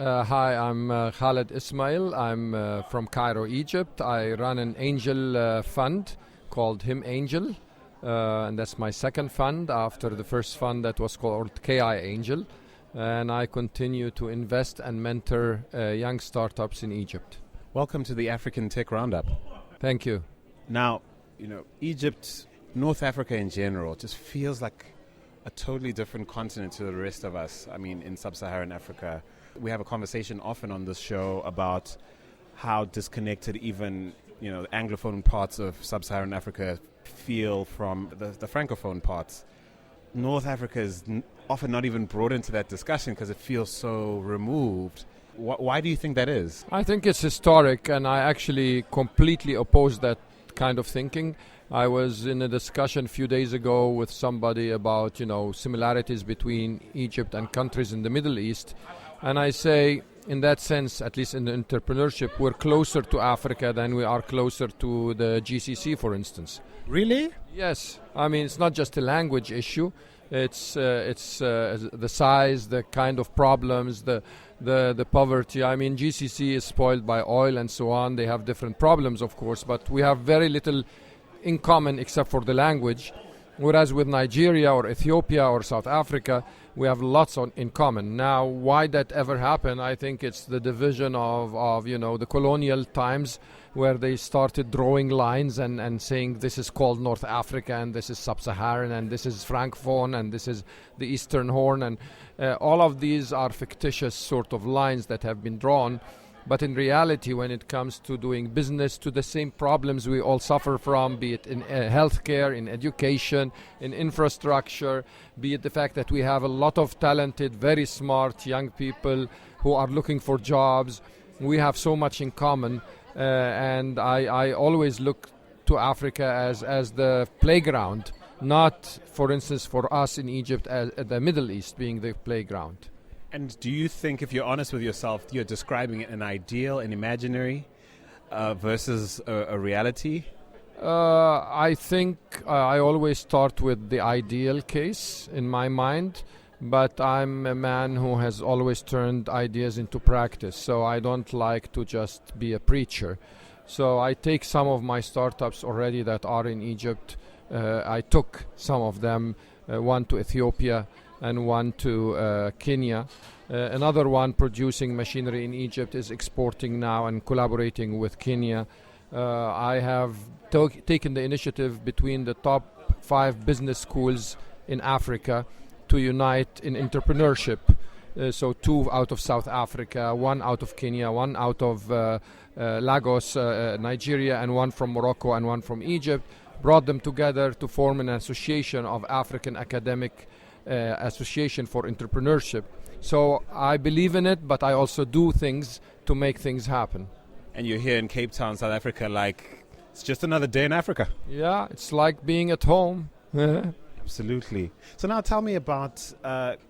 Hi, I'm Khaled Ismail. I'm from Cairo, Egypt. I run an angel fund called Him Angel, and that's my second fund after the first fund that was called KI Angel. And I continue to invest and mentor young startups in Egypt. Welcome to the African Tech Roundup. Thank you. Now, Egypt, North Africa in general, just feels like a totally different continent to the rest of us. I mean, in sub-Saharan Africa, we have a conversation often on this show about how disconnected even, the Anglophone parts of sub-Saharan Africa feel from the Francophone parts. North Africa is often not even brought into that discussion because it feels so removed. Why do you think that is? I think it's historic, and I actually completely oppose that kind of thinking. I was in a discussion a few days ago with somebody about, similarities between Egypt and countries in the Middle East. And I say, in that sense, at least in the entrepreneurship, we're closer to Africa than we are closer to the GCC, for instance. Really? Yes. I mean, it's not just a language issue. It's the size, the kind of problems, the poverty. I mean, GCC is spoiled by oil and so on. They have different problems, of course, but we have very little in common except for the language. Whereas with Nigeria or Ethiopia or South Africa, we have lots in common. Now, why that ever happened, I think it's the division of the colonial times where they started drawing lines and saying this is called North Africa and this is Sub-Saharan and this is Francophone and this is the Eastern Horn. And all of these are fictitious sort of lines that have been drawn. But in reality, when it comes to doing business, to the same problems we all suffer from, be it in healthcare, in education, in infrastructure, be it the fact that we have a lot of talented, very smart young people who are looking for jobs, we have so much in common. And I always look to Africa as the playground, not, for instance, for us in Egypt, as the Middle East being the playground. And do you think, if you're honest with yourself, you're describing an ideal, an imaginary versus a reality? I think I always start with the ideal case in my mind, but I'm a man who has always turned ideas into practice, so I don't like to just be a preacher. So I take some of my startups already that are in Egypt. I took some of them, one to Ethiopia, and one to Kenya. Another one producing machinery in Egypt is exporting now and collaborating with Kenya. I have taken the initiative between the top 5 business schools in Africa to unite in entrepreneurship. So 2 out of South Africa, 1 out of Kenya, 1 out of Lagos, Nigeria, and 1 from Morocco and 1 from Egypt. Brought them together to form an association of African academic association for entrepreneurship. So I believe in it, but I also do things to make things happen. And you're here in Cape Town, South Africa, like it's just another day in Africa. Yeah, it's like being at home. Absolutely. So now tell me about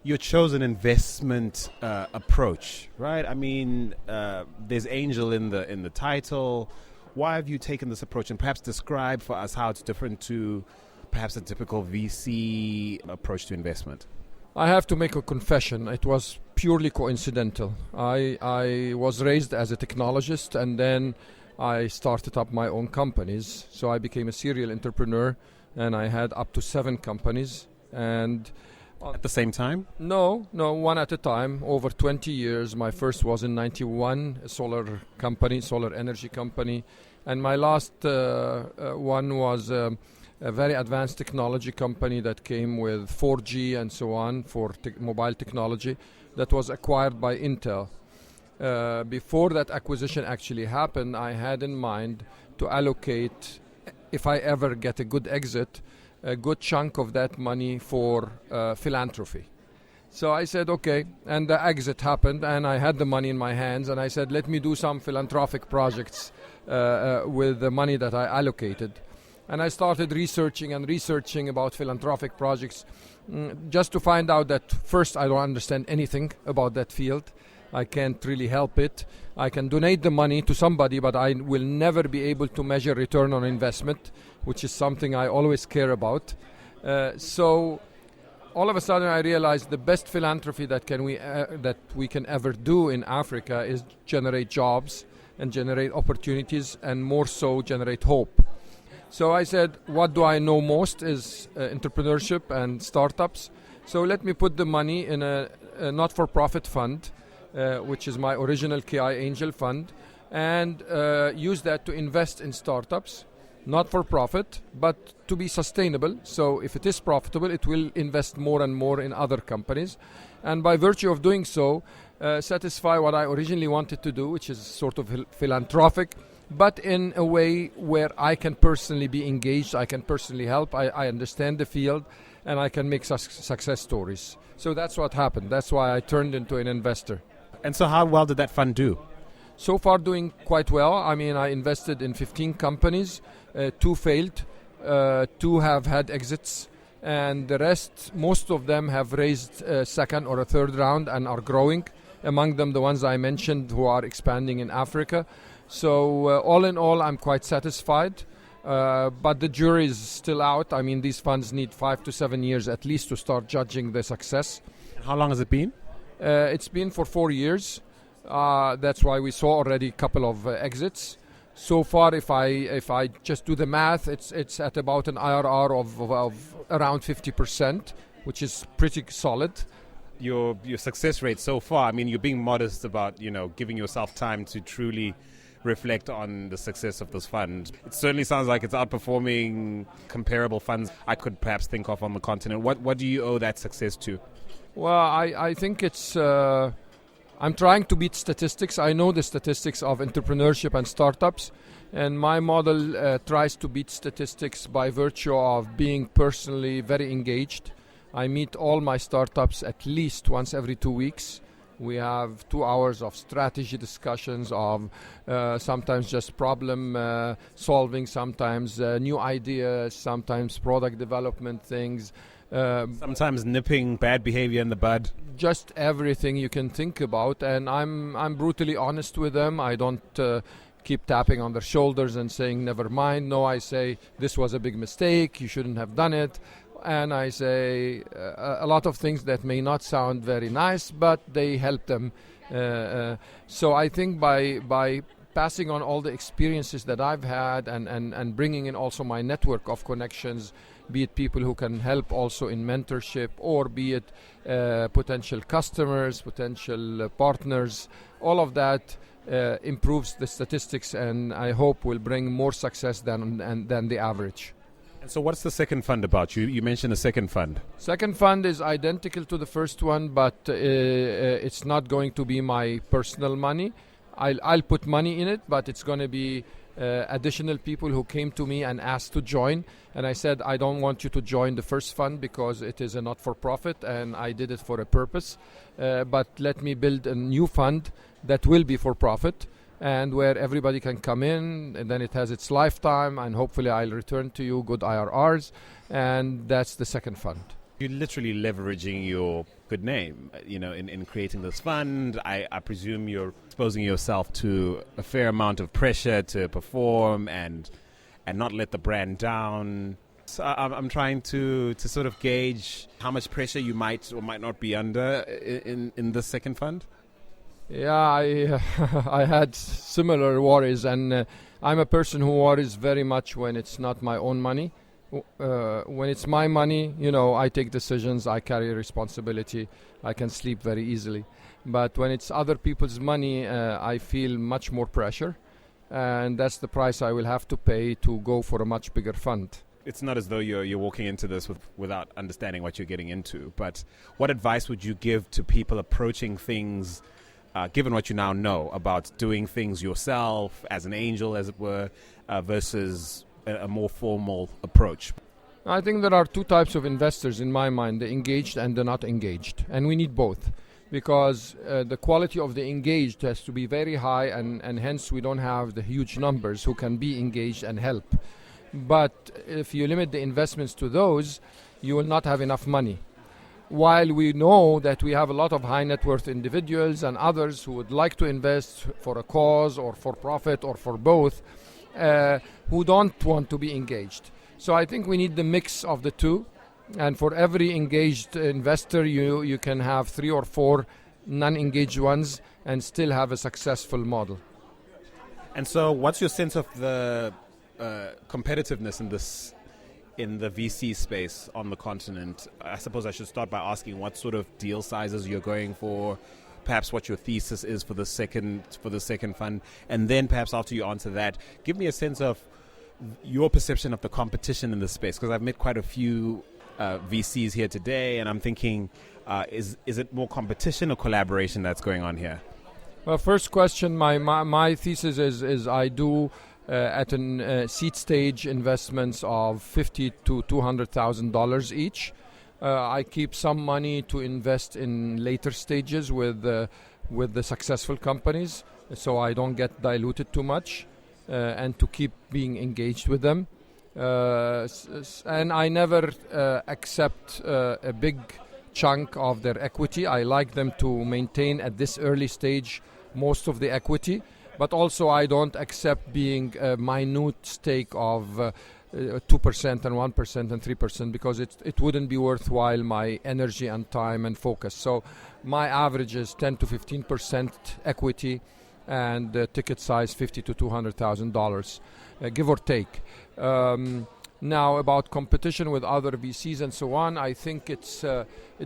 your chosen investment approach, right? I mean, there's angel in the title. Why have you taken this approach? And perhaps describe for us how it's different to perhaps a typical VC approach to investment. I have to make a confession. It was purely coincidental. I was raised as a technologist, and then I started up my own companies. So I became a serial entrepreneur, and I had up to 7 companies. And at the same time? No, one at a time, over 20 years. My first was in 91, a solar energy company. And my last one was a very advanced technology company that came with 4G and so on for mobile technology that was acquired by Intel. Before that acquisition actually happened, I had in mind to allocate, if I ever get a good exit, a good chunk of that money for philanthropy. So I said, okay, and the exit happened, and I had the money in my hands, and I said, let me do some philanthropic projects with the money that I allocated. And I started researching about philanthropic projects, just to find out that first I don't understand anything about that field. I can't really help it. I can donate the money to somebody, but I will never be able to measure return on investment, which is something I always care about. So all of a sudden I realized the best philanthropy that we can ever do in Africa is generate jobs and generate opportunities, and more so generate hope. So I said, what do I know most is entrepreneurship and startups. So let me put the money in a not-for-profit fund, which is my original KI Angel Fund, and use that to invest in startups, not for profit, but to be sustainable. So if it is profitable, it will invest more and more in other companies. And by virtue of doing so, satisfy what I originally wanted to do, which is sort of philanthropic, but in a way where I can personally be engaged, I can personally help, I understand the field, and I can make success stories. So that's what happened. That's why I turned into an investor. And so how well did that fund do? So far doing quite well. I mean, I invested in 15 companies, 2 failed, 2 have had exits, and the rest, most of them have raised a second or a third round and are growing. Among them, the ones I mentioned who are expanding in Africa. So all in all, I'm quite satisfied. But the jury is still out. I mean, these funds need 5 to 7 years at least to start judging the success. And how long has it been? It's been for 4 years. That's why we saw already a couple of exits. So far, if I just do the math, it's at about an IRR of around 50%, which is pretty solid. Your success rate so far, I mean, you're being modest about, giving yourself time to truly reflect on the success of this fund. It certainly sounds like it's outperforming comparable funds I could perhaps think of on the continent. What do you owe that success to? Well, I think it's... I'm trying to beat statistics. I know the statistics of entrepreneurship and startups, and my model tries to beat statistics by virtue of being personally very engaged. I meet all my startups at least once every 2 weeks. We have 2 hours of strategy discussions, of sometimes just problem solving, sometimes new ideas, sometimes product development things. Sometimes nipping bad behavior in the bud. Just everything you can think about, and I'm brutally honest with them. I don't keep tapping on their shoulders and saying never mind. No, I say this was a big mistake, you shouldn't have done it. And I say a lot of things that may not sound very nice, but they help them. So I think by passing on all the experiences that I've had and bringing in also my network of connections, be it people who can help also in mentorship, or be it potential customers, potential partners, all of that improves the statistics, and I hope will bring more success than the average. And so what's the second fund about? You mentioned the second fund. Second fund is identical to the first one, but it's not going to be my personal money. I'll put money in it, but it's going to be additional people who came to me and asked to join. And I said, I don't want you to join the first fund because it is a not-for-profit, and I did it for a purpose. But let me build a new fund that will be for profit, and where everybody can come in, and then it has its lifetime, and hopefully I'll return to you good IRRs, and that's the second fund. You're literally leveraging your good name, in creating this fund. I presume you're exposing yourself to a fair amount of pressure to perform and not let the brand down. So I'm trying to sort of gauge how much pressure you might or might not be under in this second fund. Yeah, I had similar worries, and I'm a person who worries very much when it's not my own money. When it's my money, I take decisions, I carry responsibility, I can sleep very easily. But when it's other people's money, I feel much more pressure, and that's the price I will have to pay to go for a much bigger fund. It's not as though you're walking into this without understanding what you're getting into, but what advice would you give to people approaching things, given what you now know about doing things yourself, as an angel, as it were, versus a more formal approach? I think there are 2 types of investors in my mind, the engaged and the not engaged, and we need both, because the quality of the engaged has to be very high, and hence we don't have the huge numbers who can be engaged and help. But if you limit the investments to those, you will not have enough money. While we know that we have a lot of high net worth individuals and others who would like to invest for a cause or for profit or for both, who don't want to be engaged. So I think we need the mix of the two. And for every engaged investor, you can have 3 or 4 non-engaged ones and still have a successful model. And so, what's your sense of the competitiveness in the VC space on the continent? I suppose I should start by asking what sort of deal sizes you're going for, perhaps what your thesis is for the second fund, and then perhaps after you answer that, give me a sense of your perception of the competition in the space, because I've met quite a few VCs here today, and I'm thinking, is it more competition or collaboration that's going on here? Well, first question, my thesis is I do at an seed stage investments of $50,000 to $200,000 each. I keep some money to invest in later stages with the successful companies, so I don't get diluted too much, and to keep being engaged with them. And I never accept a big chunk of their equity. I like them to maintain at this early stage most of the equity, but also I don't accept being a minute stake of 2% and 1% and 3%, because it wouldn't be worthwhile my energy and time and focus. So my average is 10 to 15% equity and ticket size $50,000 to $200,000, give or take. Now, about competition with other VCs and so on, I think it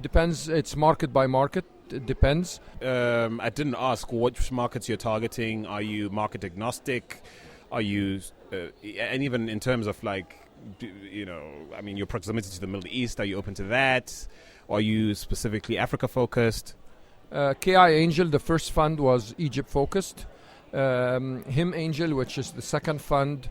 depends. It's market by market. It depends. I didn't ask which markets you're targeting. Are you market agnostic? Are you, and even in terms of your proximity to the Middle East, are you open to that? Are you specifically Africa focused? KI Angel, the first fund, was Egypt focused. Him Angel, which is the second fund,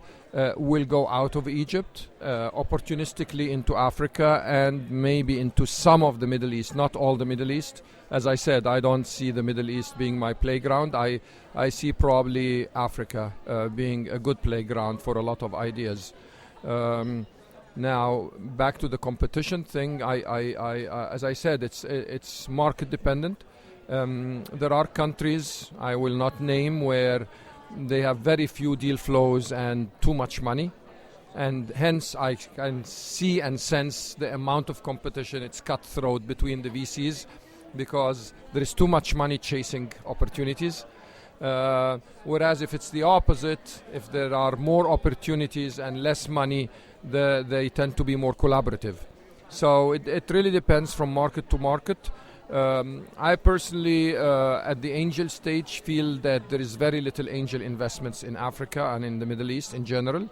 will go out of Egypt, opportunistically into Africa and maybe into some of the Middle East, not all the Middle East. As I said, I don't see the Middle East being my playground. I see probably Africa being a good playground for a lot of ideas. Now, back to the competition thing, as I said, it's market dependent. There are countries, I will not name, where they have very few deal flows and too much money, and hence I can see and sense the amount of competition. It's cutthroat between the VCs because there is too much money chasing opportunities. Whereas if it's the opposite, if there are more opportunities and less money, they tend to be more collaborative. So it really depends from market to market. I personally, at the angel stage, feel that there is very little angel investments in Africa and in the Middle East in general,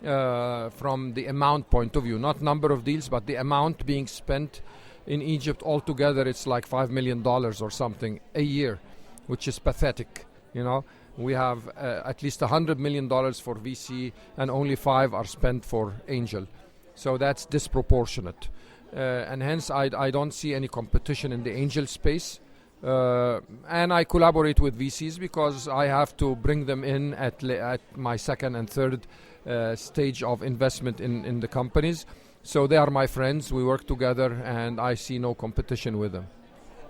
from the amount point of view, not number of deals, but the amount being spent in Egypt altogether. It's like $5 million or something a year, which is pathetic. We have at least $100 million for VC, and only 5 are spent for angel. So that's disproportionate. And hence I don't see any competition in the angel space. And I collaborate with VCs because I have to bring them in at my second and third stage of investment in the companies. So they are my friends. We work together, and I see no competition with them.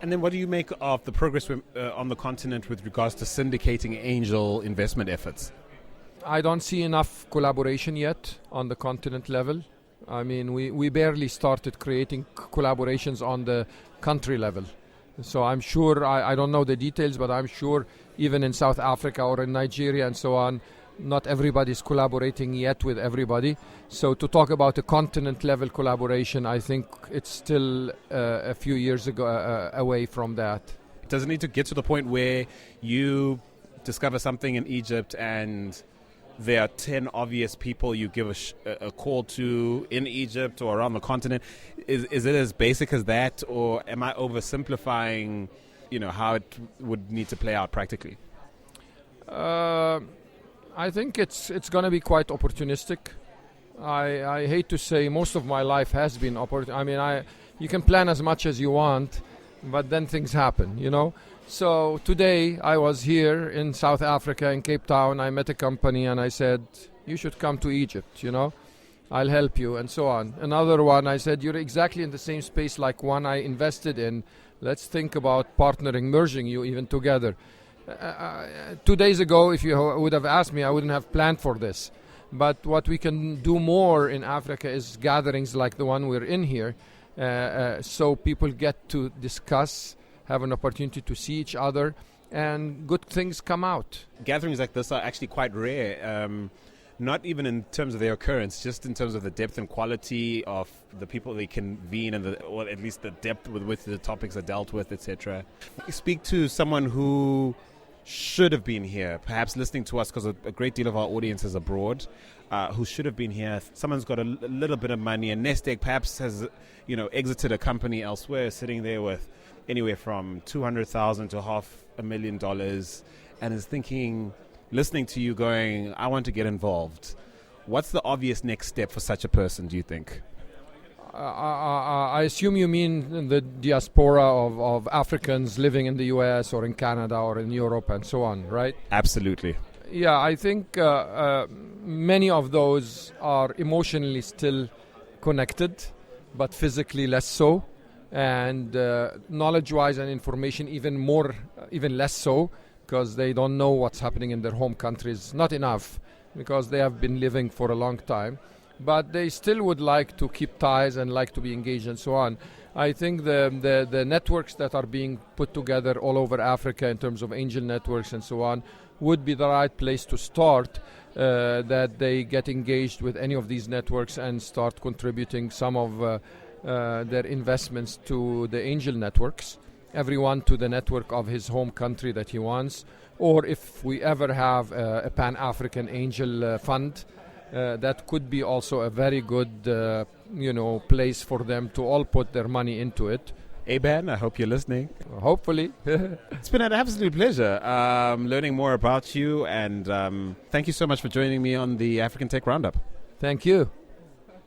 And then what do you make of the progress on the continent with regards to syndicating angel investment efforts? I don't see enough collaboration yet on the continent level. I mean, we barely started creating collaborations on the country level. So I'm sure, I don't know the details, but I'm sure even in South Africa or in Nigeria and so on, not everybody is collaborating yet with everybody. So to talk about a continent level collaboration, I think it's still a few years away from that. Does it need to get to the point where you discover something in Egypt and there are 10 obvious people you give a call to in Egypt or around the continent? Is it as basic as that, or am I oversimplifying, how it would need to play out practically? I think it's going to be quite opportunistic. I hate to say, most of my life has been you can plan as much as you want, but then things happen, So today I was here in South Africa, in Cape Town. I met a company and I said, you should come to Egypt, I'll help you, and so on. Another one, I said, you're exactly in the same space like one I invested in. Let's think about partnering, merging you even together. 2 days ago, if you would have asked me, I wouldn't have planned for this. But what we can do more in Africa is gatherings like the one we're in here, so people get to discuss, have an opportunity to see each other, and good things come out. Gatherings like this are actually quite rare, not even in terms of their occurrence, just in terms of the depth and quality of the people they convene, and or at least the depth with which the topics are dealt with, etc. Speak to someone who should have been here, perhaps listening to us, because a great deal of our audience is abroad, who should have been here. Someone's got a little bit of money, a nest egg, perhaps has exited a company elsewhere, sitting there with anywhere from $200,000 to $500,000, and is thinking, listening to you going, I want to get involved. What's the obvious next step for such a person, do you think? I assume you mean the diaspora of Africans living in the US or in Canada or in Europe and so on, right? Absolutely. Yeah, I think many of those are emotionally still connected, but physically less so. And knowledge-wise and information even less so, because they don't know what's happening in their home countries. Not enough, because they have been living for a long time. But they still would like to keep ties and like to be engaged and so on. I think the networks that are being put together all over Africa in terms of angel networks and so on would be the right place to start, that they get engaged with any of these networks and start contributing some of their investments to the angel networks, everyone to the network of his home country that he wants. Or if we ever have a Pan-African angel fund, that could be also a very good place for them to all put their money into it. Aban, I hope you're listening. Hopefully. It's been an absolute pleasure learning more about you, and thank you so much for joining me on the African Tech Roundup. Thank you.